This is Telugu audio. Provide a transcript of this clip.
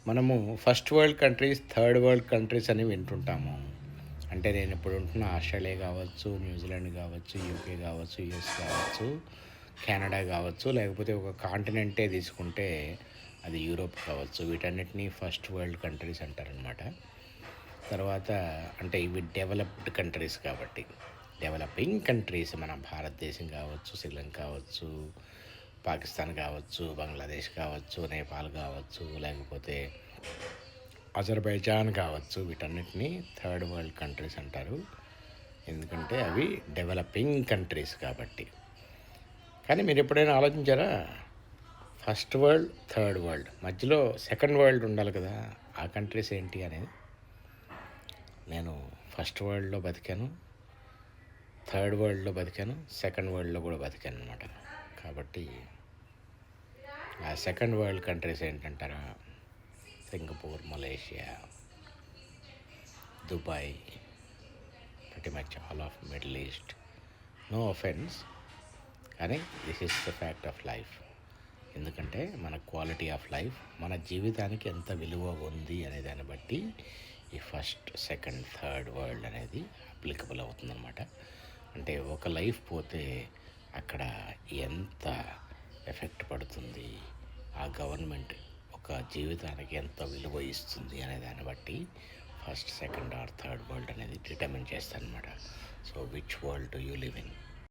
మనము first world countries, third world countries అని వింటుంటాము. అంటే నేను ఇప్పుడు ఉంటున్న ఆస్ట్రేలియా కావచ్చు, న్యూజిలాండ్ కావచ్చు, యూకే కావచ్చు, యూఎస్ కావచ్చు, కెనడా కావచ్చు, లేకపోతే ఒక కాంటినెంటే తీసుకుంటే అది యూరోప్ కావచ్చు. వీటన్నిటిని ఫస్ట్ వరల్డ్ కంట్రీస్ అంటారనమాట. తర్వాత అంటే ఇవి డెవలప్డ్ కంట్రీస్ కాబట్టి, డెవలపింగ్ కంట్రీస్ మన భారతదేశం కావచ్చు, శ్రీలంక కావచ్చు, పాకిస్తాన్ కావచ్చు, బంగ్లాదేశ్ కావచ్చు, నేపాల్ కావచ్చు, లేకపోతే అజర్బైజాన్ కావచ్చు, వీటన్నిటిని థర్డ్ వరల్డ్ కంట్రీస్ అంటారు. ఎందుకంటే అవి డెవలపింగ్ కంట్రీస్ కాబట్టి. కానీ మీరు ఎప్పుడైనా ఆలోచించారా, ఫస్ట్ వరల్డ్, థర్డ్ వరల్డ్ మధ్యలో సెకండ్ వరల్డ్ ఉండాలి కదా, ఆ కంట్రీస్ ఏంటి అనేది? నేను ఫస్ట్ వరల్డ్లో బతికాను, థర్డ్ వరల్డ్లో బతికాను, సెకండ్ వరల్డ్లో కూడా బతికాను అనమాట. కాబట్టి ఆ సెకండ్ వరల్డ్ కంట్రీస్ ఏంటంటారా? Singapore, Malaysia, Dubai, pretty much all of Middle East. No offence, కానీ this is the fact of life. ఎందుకంటే మన క్వాలిటీ ఆఫ్ లైఫ్, మన జీవితానికి ఎంత విలువ ఉంది అనే దాన్ని బట్టి ఈ ఫస్ట్, సెకండ్, థర్డ్ వరల్డ్ అనేది అప్లికబుల్ అవుతుందన్నమాట. అంటే ఒక లైఫ్ పోతే అక్కడ ఎంత ఎఫెక్ట్ పడుతుంది, ఆ గవర్నమెంట్ ఒక జీవితానికి ఎంత విలువ ఇస్తుంది అనే దాన్ని బట్టి first, second or third world అనేది డిటర్మిన్ చేస్తారనమాట. So which world do you live in?